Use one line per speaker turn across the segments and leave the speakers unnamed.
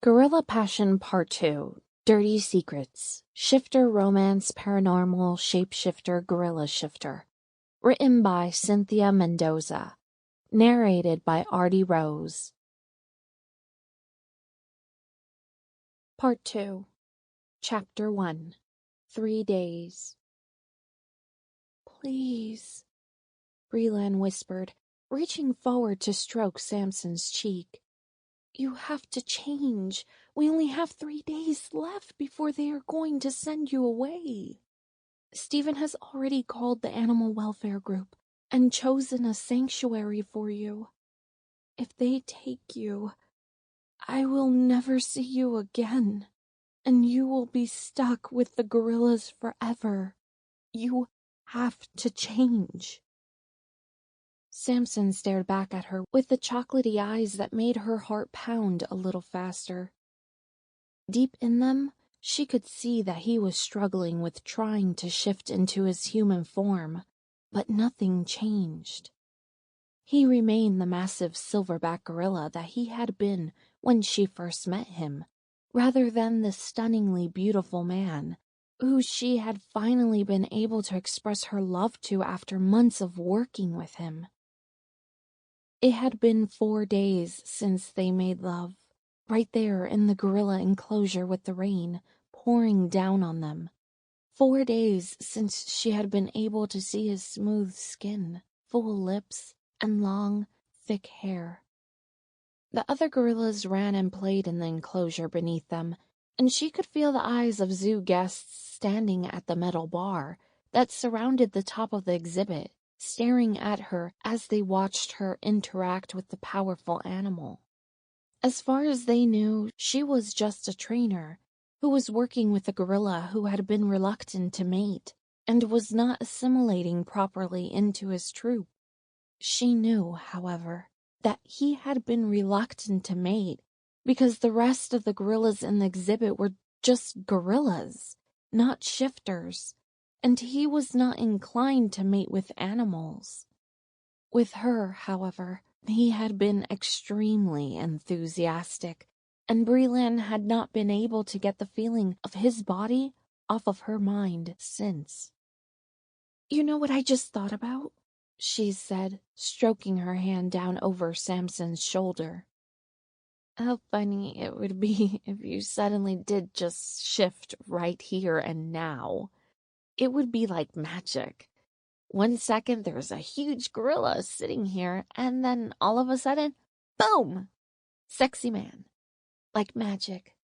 Gorilla Passion Part 2 Dirty Secrets Shifter Romance Paranormal Shapeshifter Gorilla Shifter. Written by Cynthia Mendoza. Narrated by Artie Rose. Part 2 Chapter 1 3 Days. "Please," Brelan whispered, reaching forward to stroke Samson's cheek. "You have to change. We only have 3 days left before they are going to send you away. Stephen has already called the animal welfare group and chosen a sanctuary for you. If they take you, I will never see you again, and you will be stuck with the gorillas forever. You have to change." Samson stared back at her with the chocolatey eyes that made her heart pound a little faster. Deep in them, she could see that he was struggling with trying to shift into his human form, but nothing changed. He remained the massive silverback gorilla that he had been when she first met him, rather than the stunningly beautiful man who she had finally been able to express her love to after months of working with him. It had been 4 days since they made love, right there in the gorilla enclosure with the rain pouring down on them. 4 days since she had been able to see his smooth skin, full lips, and long, thick hair. The other gorillas ran and played in the enclosure beneath them, and she could feel the eyes of zoo guests standing at the metal bar that surrounded the top of the exhibit, staring at her as they watched her interact with the powerful animal. As far as they knew, she was just a trainer who was working with a gorilla who had been reluctant to mate and was not assimilating properly into his troop. She knew, however, that he had been reluctant to mate because the rest of the gorillas in the exhibit were just gorillas, not shifters, and he was not inclined to mate with animals. With her, however, he had been extremely enthusiastic, and Brelan had not been able to get the feeling of his body off of her mind since. "You know what I just thought about?" she said, stroking her hand down over Samson's shoulder. "How funny it would be if you suddenly did just shift right here and now. It would be like magic. 1 second there's a huge gorilla sitting here, and then all of a sudden, boom! Sexy man. Like magic.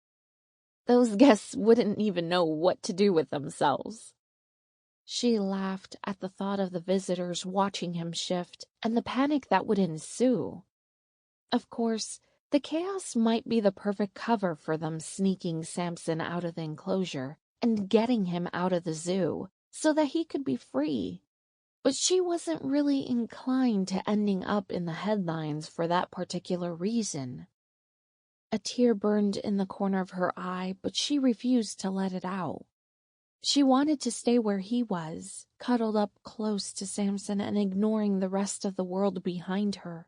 Those guests wouldn't even know what to do with themselves." She laughed at the thought of the visitors watching him shift and the panic that would ensue. Of course, the chaos might be the perfect cover for them sneaking Samson out of the enclosure and getting him out of the zoo so that he could be free. But she wasn't really inclined to ending up in the headlines for that particular reason. A tear burned in the corner of her eye, but she refused to let it out. She wanted to stay where he was, cuddled up close to Samson and ignoring the rest of the world behind her.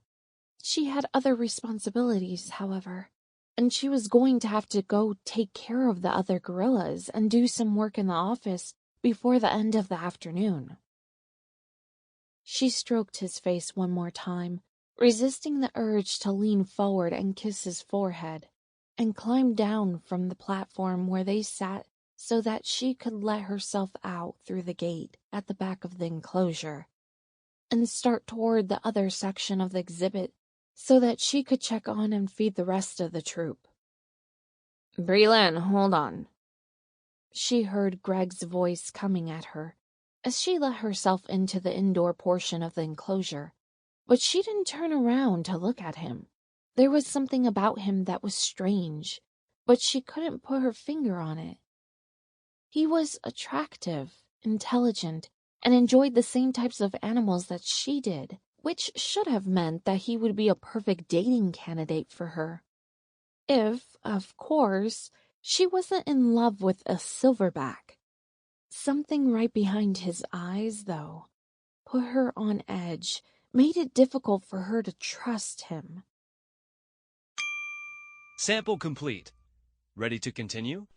She had other responsibilities, however, and she was going to have to go take care of the other gorillas and do some work in the office before the end of the afternoon. She stroked his face one more time, resisting the urge to lean forward and kiss his forehead, and climbed down from the platform where they sat so that she could let herself out through the gate at the back of the enclosure, and start toward the other section of the exhibit so that she could check on and feed the rest of the troop. "Brelan, hold on." She heard Greg's voice coming at her as she let herself into the indoor portion of the enclosure, but she didn't turn around to look at him. There was something about him that was strange, but she couldn't put her finger on it. He was attractive, intelligent, and enjoyed the same types of animals that she did, which should have meant that he would be a perfect dating candidate for her. If, of course, she wasn't in love with a silverback. Something right behind his eyes, though, put her on edge, made it difficult for her to trust him.
Sample complete. Ready to continue?